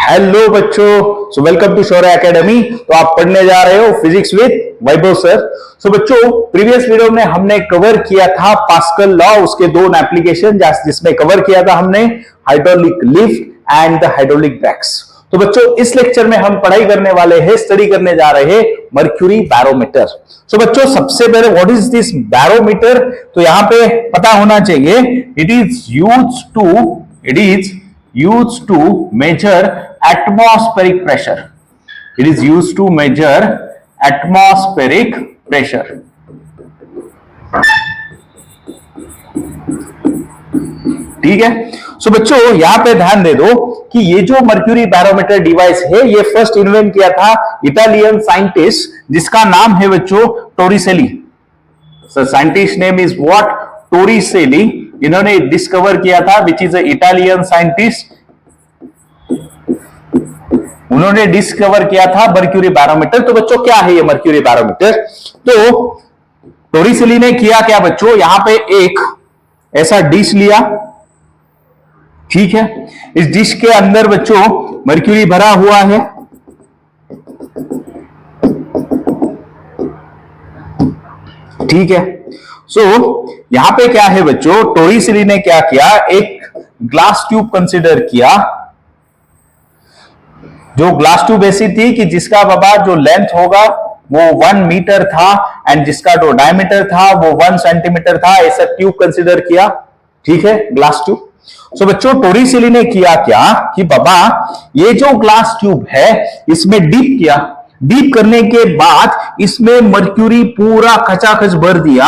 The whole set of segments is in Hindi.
हेलो बच्चों, so welcome to Shaurya academy. तो आप पढ़ने जा रहे हो physics with Vaibhav sir. So बच्चों, प्रीवियस वीडियो में हमने कवर किया था पास्कल लॉ, उसके दो एप्लीकेशन, जिसमें कवर किया था हमने hydraulic lift and the hydraulic breaks. तो बच्चों, इस लेक्चर में हम पढ़ाई करने वाले हैं, स्टडी करने जा रहे हैं मर्क्यूरी बैरोमीटर। सो बच्चों, सबसे पहले व्हाट इज दिस बैरोमीटर? तो यहां पे पता होना चाहिए, it is used to measure atmospheric pressure. It is used to measure atmospheric pressure. ठीक है। सो बच्चों, यहां पे ध्यान दे दो कि ये जो मर्क्यूरी बैरोमीटर डिवाइस है, ये फर्स्ट इन्वेंट किया था इटालियन साइंटिस्ट, जिसका नाम है बच्चों Torricelli. Scientist name is what? Torricelli. इन्होंने डिस्कवर किया था, विच इज इटालियन साइंटिस्ट। उन्होंने डिस्कवर किया था मर्क्यूरी बैरोमीटर। तो बच्चों, क्या है ये मर्क्यूरी बैरोमीटर? तो टोरिसेली ने किया क्या बच्चों, यहां पे एक ऐसा डिश लिया, ठीक है। इस डिश के अंदर बच्चों मर्क्यूरी भरा हुआ है, ठीक है। सो यहां पे क्या है बच्चों, टोरिसेली ने क्या किया, एक ग्लास ट्यूब कंसीडर किया। जो ग्लास ट्यूब ऐसी थी कि जिसका बाबा जो लेंथ होगा वो 1 मीटर था एंड जिसका जो डायमीटर था वो 1 सेंटीमीटर था, ऐसा ट्यूब कंसीडर किया, ठीक है, ग्लास ट्यूब। सो बच्चों, टोरिसेली ने किया क्या कि बाबा ये जो ग्लास ट्यूब है इसमें डीप किया। डीप करने के बाद इसमें मर्क्यूरी पूरा खचाखच भर दिया,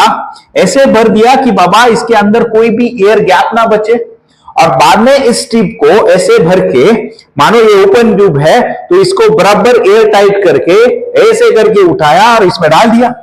ऐसे भर दिया कि बाबा इसके अंदर कोई भी एयर गैप ना बचे। और बाद में इस ट्यूब को ऐसे भर के, मानो ये ओपन ट्यूब है तो इसको बराबर एयर टाइट करके ऐसे करके उठाया और इसमें डाल दिया,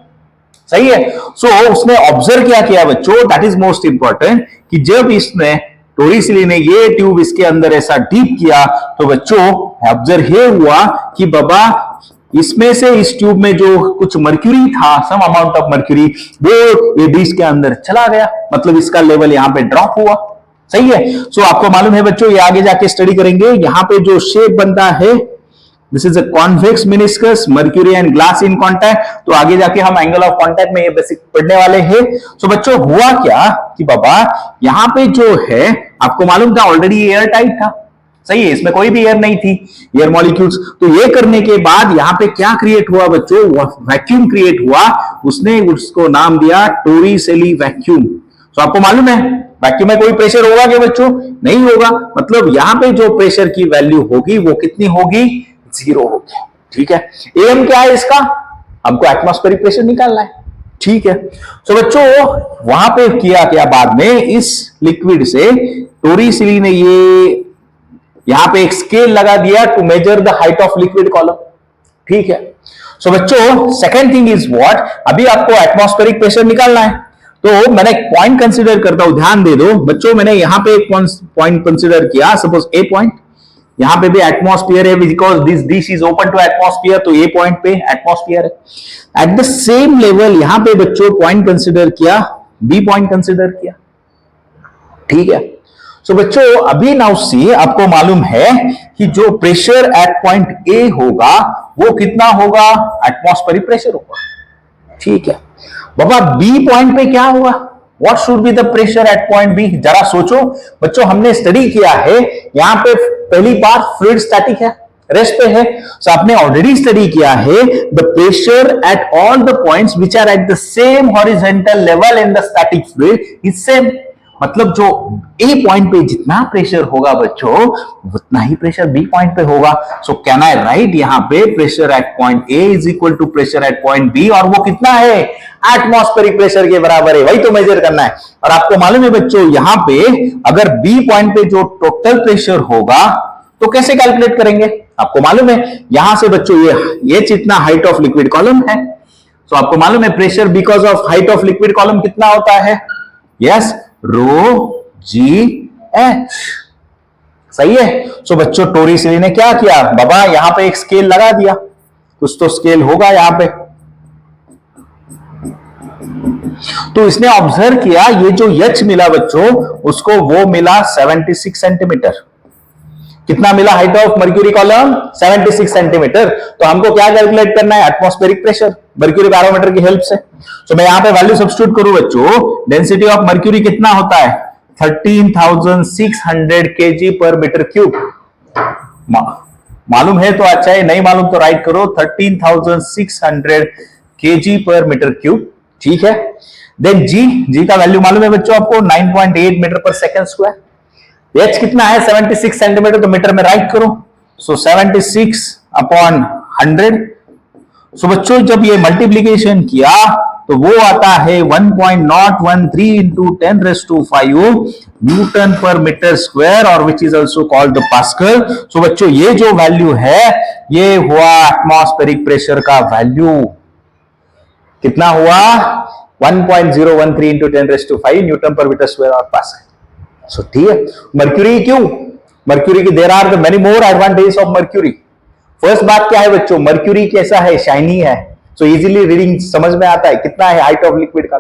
सही है। सो उसने ऑब्जर्व किया बच्चों, दैट इज मोस्ट इंपॉर्टेंट, कि जब इसने टोरिसेली ने ये ट्यूब इसके अंदर ऐसा डीप किया तो बच्चों ऑब्जर्व ये हुआ कि बाबा इसमें से इस ट्यूब में जो कुछ मर्क्यूरी था, सम अमाउंट ऑफ मर्क्यूरी, वो ये डिश के अंदर चला गया, मतलब इसका लेवल यहां पे ड्रॉप हुआ, सही है। सो आपको मालूम है बच्चों, ये आगे जाके स्टडी करेंगे। यहां पे जो शेप बनता है, this is a convex meniscus, mercury and glass in contact. तो आगे जाके हम एंगल ऑफ कांटेक्ट में ये बेसिक पढ़ने वाले हैं। सो बच्चों, हुआ क्या कि बाबा यहां पे जो है, आपको मालूम था ऑलरेडी एयर टाइट था, सही है, इसमें कोई भी एयर नहीं थी, एयर मॉलिक्यूल्स। तो ये करने के बाद यहां पे क्या क्रिएट हुआ बच्चों, वैक्यूम क्रिएट हुआ। उसने उसको नाम दिया टोरिसेली वैक्यूम। तो आपको मालूम है वैक्यूम में कोई प्रेशर होगा क्या बच्चों? नहीं होगा। मतलब यहां पे जो प्रेशर की वैल्यू होगी वो कितनी होगी? 0 होगी, ठीक है। एम क्या है इसका? हमको एटमॉस्फेरिक प्रेशर निकालना है, ठीक है। तो बच्चों, वहां पे किया क्या बाद में, इस लिक्विड से टोरिसेली ने ये यहां पे एक स्केल लगा दिया to measure the height of liquid column, ठीक है। सो बच्चों, सेकेंड थिंग इज व्हाट, अभी आपको एटमॉस्फेरिक प्रेशर निकालना है। तो मैंने एक पॉइंट कंसीडर करता हूं, ध्यान दे दो बच्चों। मैंने यहां पे एक पॉइंट कंसीडर किया, सपोज ए पॉइंट। यहां पे भी एटमॉस्फेयर है, because this dish is open to atmosphere, तो ए पॉइंट पे एटमॉस्फेयर है। एट द सेम लेवल यहां पे बच्चों पॉइंट कंसीडर किया, बी पॉइंट कंसीडर किया, ठीक है। सो बच्चों, अभी नाउ सी, आपको मालूम है कि जो प्रेशर एट पॉइंट ए होगा वो कितना होगा? एटमॉस्फेरिक प्रेशर होगा, ठीक है। बाबा बी पॉइंट पे क्या हुआ? What should be the pressure at point B? जरा सोचो बच्चों, हमने स्टडी किया है, यहां पे पहली बार फ्लूइड स्टैटिक है, रेस्ट पे है। सो आपने ऑलरेडी स्टडी किया है the pressure at all the points which are at the same horizontal level in the static fluid is same. मतलब जो ए पॉइंट पे जितना प्रेशर होगा बच्चों, उतना ही प्रेशर बी पॉइंट पे होगा। सो कैन आई राइट यहां पे pressure at point A is equal to pressure at point B, और वो कितना है? एटमॉस्फेरिक प्रेशर के बराबर है, वही तो मेजर करना है। और आपको मालूम है बच्चों, यहां पे अगर बी पॉइंट पे जो टोटल प्रेशर होगा तो कैसे कैलकुलेट करेंगे? आपको मालूम है यहां से बच्चों ये जितना हाइट ऑफ लिक्विड कॉलम है, तो आपको मालूम है pressure because of height of liquid column कितना होता है? यस, रो जी एच, सही है। सो बच्चों, टोरिसेली ने क्या किया बाबा, यहां पे एक स्केल लगा दिया, कुछ तो स्केल होगा यहां पे। तो इसने ऑब्जर्व किया, ये जो एच मिला बच्चों, उसको वो मिला 76 सेंटीमीटर। कितना मिला height of mercury column? 76 centimetre. तो हमको क्या कैलकुलेट करना है? एटमॉस्फेरिक प्रेशर मर्क्यूरी बैरोमीटर की हेल्प से। तो मैं यहां पे वैल्यू सब्स्टिट्यूट करूं बच्चों, डेंसिटी ऑफ मर्क्यूरी कितना होता है? 13,600 kg पर मीटर क्यूब। मालूम है तो अच्छा है, नहीं मालूम तो राइट करो, 13,600 kg पर मीटर क्यूब। ठीक है। देन जी का वैल्यू मालूम है बच्चों आपको, 9.8 मीटर पर सेकेंड स्क्वायर। एच कितना है? 76 सेंटीमीटर, तो मीटर में राइट करो। सो 76 अपॉन 100। सो बच्चों जब ये मल्टीप्लीकेशन किया तो वो आता है 1.013 into 10⁵ newton per metre square, और which is also called the pascal. So बच्चों ये जो वैल्यू है ये हुआ एटमॉस्फेरिक प्रेशर का वैल्यू। कितना हुआ? 1.013 into 10⁵ newton per metre square और पास्कल। सो ठीक है। मर्क्यूरी क्यों? मर्क्यूरी की there are the many more advantages of mercury. First बात क्या है बच्चों? मर्क्यूरी कैसा है? शाइनी है। सो इजीली रीडिंग समझ में आता है कितना है हाइट ऑफ लिक्विड का।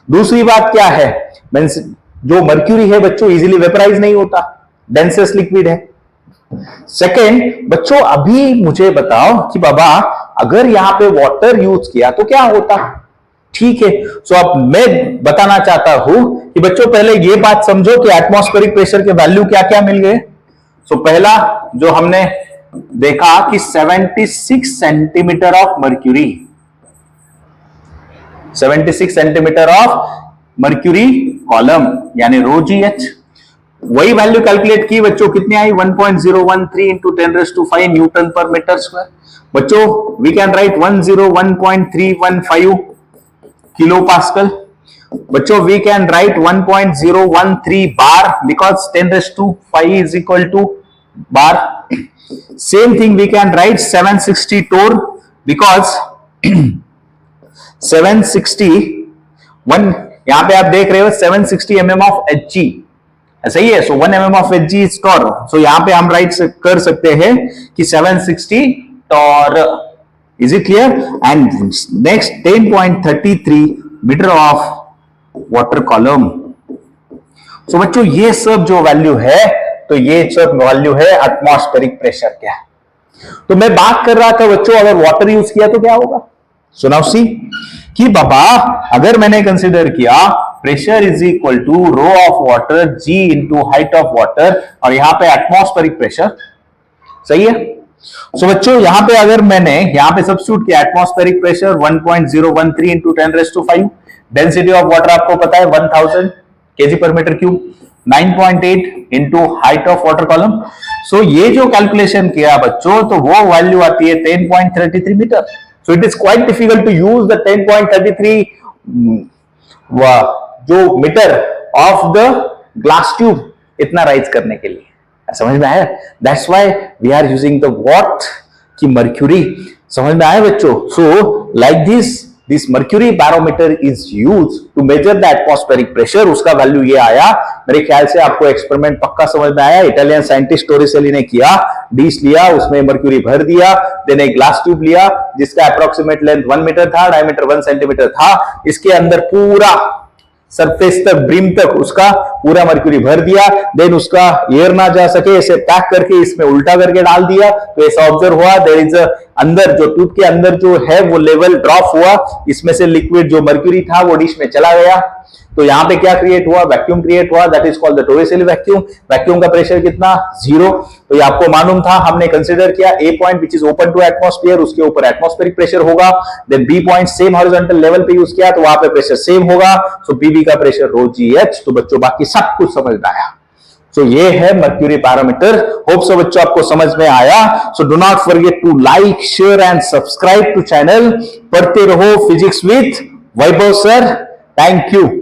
दूसरी बात क्या है? मींस जो मर्क्यूरी है बच्चों इजीली वेपराइज नहीं होता, डेंसेस्ट लिक्विड है। सेकेंड बच्चों अभी मुझे बताओ कि बाबा अगर यहां पे वाटर यूज किया तो क्या होता? ठीक है। सो अब मैं बताना चाहता हूं कि बच्चों पहले ये बात समझो कि एटमॉस्फेरिक प्रेशर के वैल्यू क्या क्या मिल गए। सो पहला जो हमने देखा कि 76 centimetre of mercury, 76 centimetre of mercury column यानी रो जी एच। वही वैल्यू कैलकुलेट की बच्चों, कितनी आई? 1.013 into 10⁵ newton per metre square. बच्चों we can write 101.315 kilo pascal. बच्चों we can write 1.013 bar because 10⁵ is equal to bar. Same thing we can write 760 torr because 761 यहां पे आप देख रहे हो 760 mm ऑफ Hg, सही है। So 1 mm of Hg is torr. So यहां पे हम राइट कर सकते हैं कि 760 torr. Is it clear? And next 10.33 metre of water column. So बच्चों ये सब जो वैल्यू है तो ये सब वैल्यू है एटमॉस्फेरिक प्रेशर क्या है। तो मैं बात कर रहा था बच्चों अगर वाटर यूज किया तो क्या होगा। सो नाउ सी कि बाबा अगर मैंने कंसीडर किया pressure is equal to rho of water g into height of water, और यहां पे एटमॉस्फेरिक प्रेशर, सही है। सो बच्चों यहां पे अगर मैंने यहां पे सब्स्टिट्यूट किया atmospheric pressure 1.013 into 10⁵, density of water आपको पता है 1000 kg पर metre cube, 9.8 into height of water column. So ये जो कैलकुलेशन किया बच्चों तो वो वैल्यू आती है 10.33 metre. So it is quite difficult to use the 10.33 जो metre of the glass tube इतना राइज करने के लिए। समझ में आया? That's why we are using the what की मर्क्यूरी। समझ में आया बच्चों? So like this mercury barometer is used to measure the atmospheric pressure. उसका वैल्यू ये आया। मेरे ख्याल से आपको एक्सपेरिमेंट पक्का समझ में आया। इटालियन साइंटिस्ट टोरिसेली ने किया, डिश लिया, उसमें मर्क्यूरी भर दिया, देन एक ग्लास ट्यूब लिया जिसका अप्रोक्सीमेट लेंथ 1 मीटर था, डायमीटर 1 सेंटीमीटर था। इसके अंदर पूरा सरफेस तक, ब्रिम तक उसका पूरा मर्क्यूरी भर दिया, देन उसका एयर ना जा सके इसे पैक करके इसमें उल्टा करके डाल दिया। तो ऐसा ऑब्जर्व हुआ देयर इज अंदर जो ट्यूब के अंदर जो है वो लेवल ड्रॉप हुआ, इसमें से लिक्विड जो मर्क्यूरी था वो डिश में चला गया। तो यहां पे क्या क्रिएट हुआ? वैक्यूम क्रिएट हुआ, that is called the Torricelli vacuum. Vacuum का प्रेशर कितना? 0। तो ये आपको मालूम था, हमने कंसीडर किया a point which is open to atmosphere, उसके ऊपर एटमॉस्फेरिक प्रेशर होगा। Then B point same horizontal level पे यूज किया तो वहां पे प्रेशर सेम होगा। सो बीबी का प्रेशर रो जी एच। तो बच्चों बाकी सब कुछ समझ में आया। सो ये है मर्क्यूरी पैरामीटर। होप सो बच्चों आपको समझ में आया। So do not forget to like, share and subscribe to channel. पढ़ते रहो physics with Vaibhav sir. Thank you.